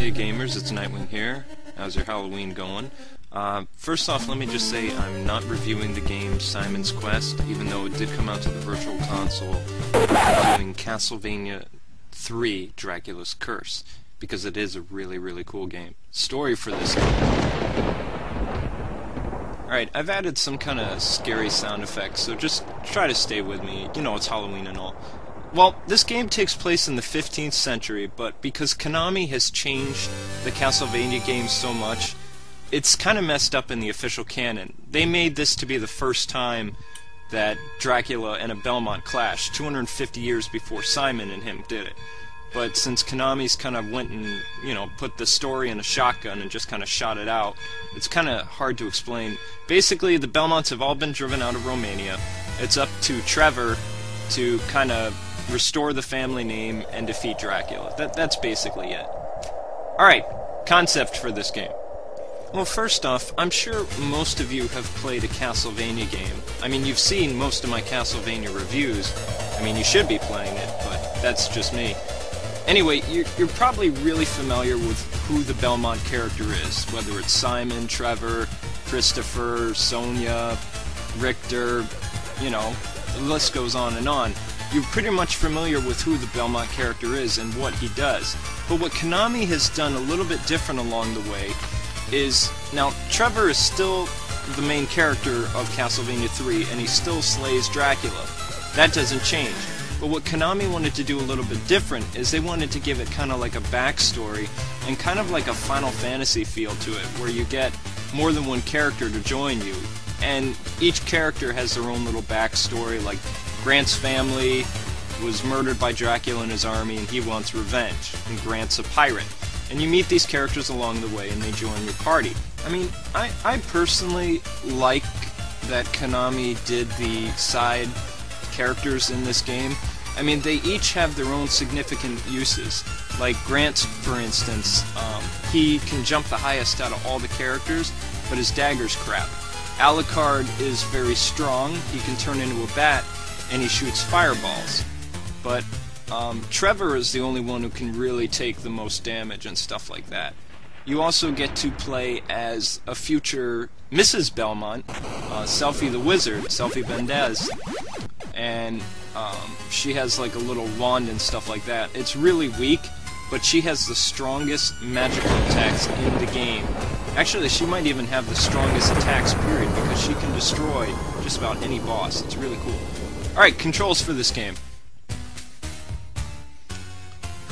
Hey gamers, it's Nightwing here. How's your Halloween going? First off, let me just say I'm not reviewing the game Simon's Quest, even though it did come out to the Virtual Console. I'm doing Castlevania 3, Dracula's Curse, because it is a really cool game. Story for this game. Alright, I've added some kind of scary sound effects, so just try to stay with me. You know, it's Halloween and all. Well, this game takes place in the 15th century, but because Konami has changed the Castlevania games so much, it's kind of messed up in the official canon. They made this to be the first time that Dracula and a Belmont clashed, 250 years before Simon and him did it. But since Konami's kind of went and, you know, put the story in a shotgun and just kind of shot it out, it's kind of hard to explain. Basically, the Belmonts have all been driven out of Romania. It's up to Trevor to kind of restore the family name and defeat Dracula. That's basically it. Alright, concept for this game. Well, first off, I'm sure most of you have played a Castlevania game. I mean, you've seen most of my Castlevania reviews. I mean, you should be playing it, but that's just me. Anyway, you're probably really familiar with who the Belmont character is, whether it's Simon, Trevor, Christopher, Sonia, Richter, you know, the list goes on and on. You're pretty much familiar with who the Belmont character is and what he does. But what Konami has done a little bit different along the way is, now, Trevor is still the main character of Castlevania 3, and he still slays Dracula. That doesn't change. But what Konami wanted to do a little bit different is they wanted to give it kind of like a backstory and kind of like a Final Fantasy feel to it, where you get more than one character to join you. And each character has their own little backstory, like Grant's family was murdered by Dracula and his army, and he wants revenge, and Grant's a pirate. And you meet these characters along the way, and they join your party. I mean, I personally like that Konami did the side characters in this game. I mean, they each have their own significant uses. Like Grant, for instance, he can jump the highest out of all the characters, but his dagger's crap. Alucard is very strong, he can turn into a bat, and he shoots fireballs. But Trevor is the only one who can really take the most damage and stuff like that. You also get to play as a future Mrs. Belmont, Selphie the Wizard, Selphie Bendez, and she has like a little wand and stuff like that. It's really weak, but she has the strongest magical attacks in the game. Actually, she might even have the strongest attacks, period, because she can destroy just about any boss. It's really cool. Alright, controls for this game.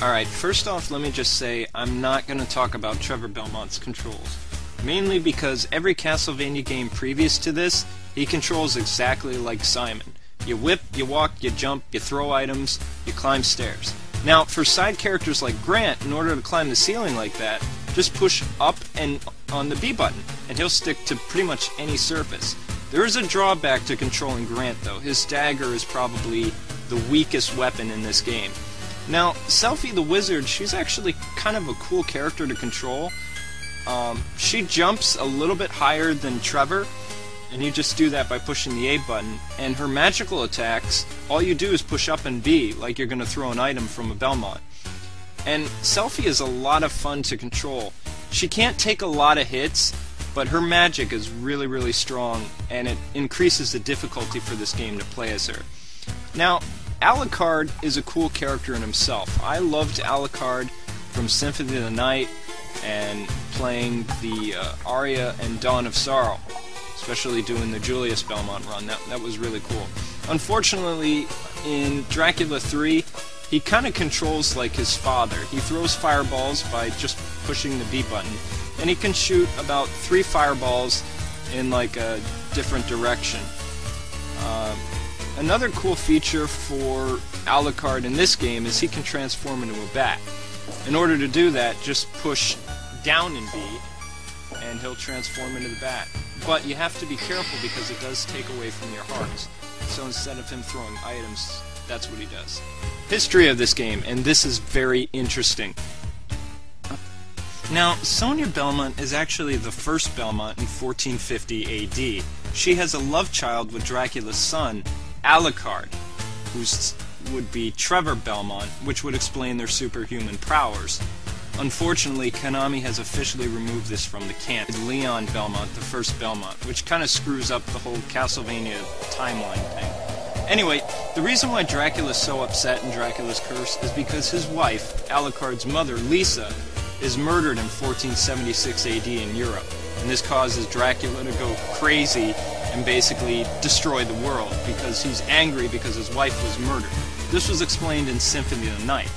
Alright, first off, let me just say I'm not going to talk about Trevor Belmont's controls. Mainly because every Castlevania game previous to this, he controls exactly like Simon. You whip, you walk, you jump, you throw items, you climb stairs. Now, for side characters like Grant, in order to climb the ceiling like that, just push up and on the B button, and he'll stick to pretty much any surface. There is a drawback to controlling Grant, though. His dagger is probably the weakest weapon in this game. Now, Selphie the Wizard, she's actually kind of a cool character to control. She jumps a little bit higher than Trevor, and you just do that by pushing the A button. And her magical attacks, all you do is push up and B, like you're going to throw an item from a Belmont. And Selphie is a lot of fun to control. She can't take a lot of hits, but her magic is really strong, and it increases the difficulty for this game to play as her. Now, Alucard is a cool character in himself. I loved Alucard from Symphony of the Night and playing the Aria and Dawn of Sorrow, especially doing the Julius Belmont run. That was really cool. Unfortunately, in Dracula 3, he kind of controls like his father. He throws fireballs by just pushing the B button, and he can shoot about 3 fireballs in like a different direction. Another cool feature for Alucard in this game is he can transform into a bat. In order to do that, just push down in B, and he'll transform into the bat. But you have to be careful because it does take away from your hearts. So instead of him throwing items, that's what he does. History of this game, and this is very interesting. Now, Sonia Belmont is actually the first Belmont in 1450 AD. She has a love child with Dracula's son, Alucard, who would be Trevor Belmont, which would explain their superhuman powers. unfortunately, Konami has officially removed this from the canon. Leon Belmont, the first Belmont, which kind of screws up the whole Castlevania timeline thing. Anyway, the reason why Dracula's so upset in Dracula's Curse is because his wife, Alucard's mother, Lisa, is murdered in 1476 AD in Europe, and this causes Dracula to go crazy and basically destroy the world because he's angry because his wife was murdered. This was explained in Symphony of the Night.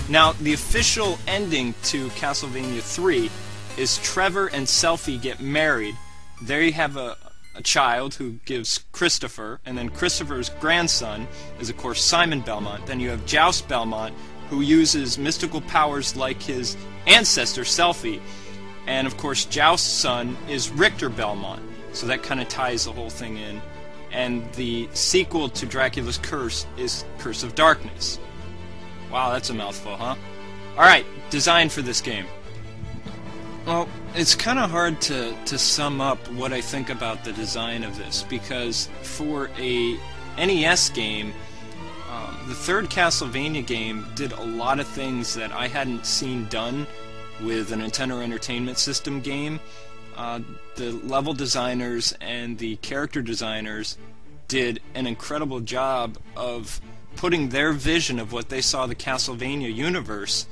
Now, the official ending to Castlevania 3 is Trevor and Selphie get married. There you have a child who gives Christopher, and then Christopher's grandson is, of course, Simon Belmont. Then you have Joust Belmont, who uses mystical powers like his ancestor, Selphie. And, of course, Joust's son is Richter Belmont. So that kind of ties the whole thing in. And the sequel to Dracula's Curse is Curse of Darkness. Wow, that's a mouthful, huh? Alright, design for this game. Well, it's kind of hard to sum up what I think about the design of this, because for a NES game, the third Castlevania game did a lot of things that I hadn't seen done with a Nintendo Entertainment System game. The level designers and the character designers did an incredible job of putting their vision of what they saw the Castlevania universe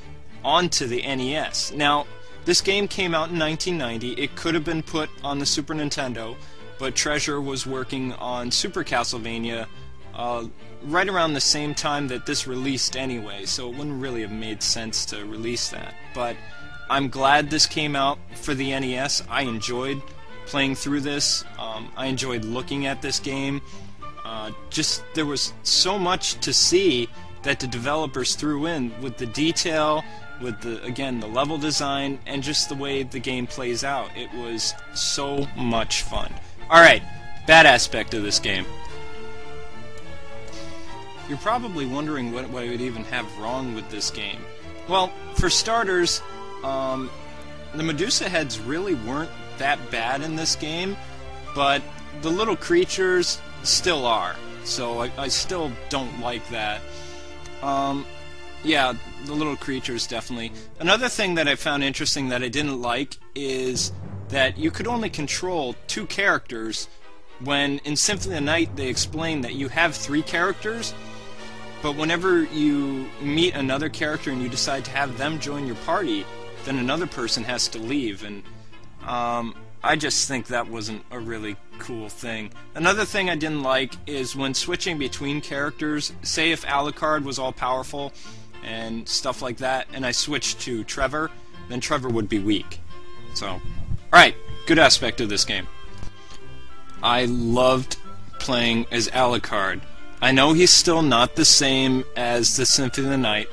onto the NES. Now, this game came out in 1990. It could have been put on the Super Nintendo, but Treasure was working on Super Castlevania right around the same time that this released anyway, so it wouldn't really have made sense to release that. But I'm glad this came out for the NES. I enjoyed playing through this. I enjoyed looking at this game. Just there was so much to see that the developers threw in with the detail, with the level design, and just the way the game plays out. It was so much fun. Alright, bad aspect of this game. You're probably wondering what I would even have wrong with this game. Well, for starters, the Medusa heads really weren't that bad in this game, but the little creatures still are, so I still don't like that. Yeah, the little creatures definitely. Another thing that I found interesting that I didn't like is that you could only control 2 characters, when in Symphony of the Night they explain that you have 3 characters, but whenever you meet another character and you decide to have them join your party, then another person has to leave, and I just think that wasn't a really cool thing. Another thing I didn't like is when switching between characters, say if Alucard was all-powerful and stuff like that, and I switched to Trevor, then Trevor would be weak. So, alright, good aspect of this game. I loved playing as Alucard. I know he's still not the same as the Symphony of the Night,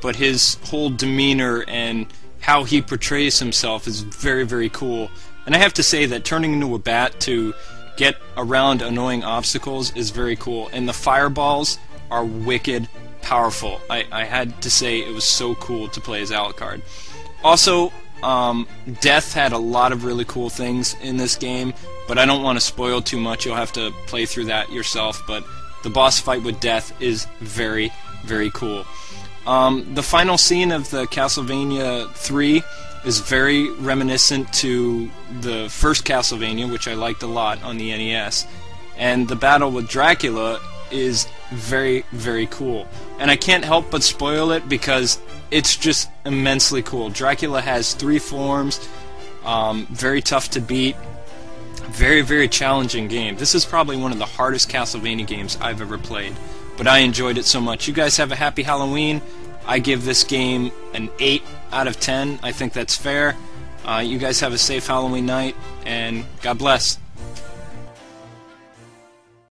but his whole demeanor and how he portrays himself is very, very cool. And I have to say that turning into a bat to get around annoying obstacles is very cool. And the fireballs are wicked powerful. I had to say it was so cool to play as Alucard. Also, Death had a lot of really cool things in this game, but I don't want to spoil too much. You'll have to play through that yourself. But the boss fight with Death is very, very cool. The final scene of the Castlevania 3 is very reminiscent to the first Castlevania, which I liked a lot on the NES. And the battle with Dracula is very, very cool. And I can't help but spoil it because it's just immensely cool. Dracula has 3 forms, very tough to beat, very, very challenging game. This is probably one of the hardest Castlevania games I've ever played, but I enjoyed it so much. You guys have a happy Halloween. I give this game an 8 out of 10. I think that's fair. You guys have a safe Halloween night, and God bless.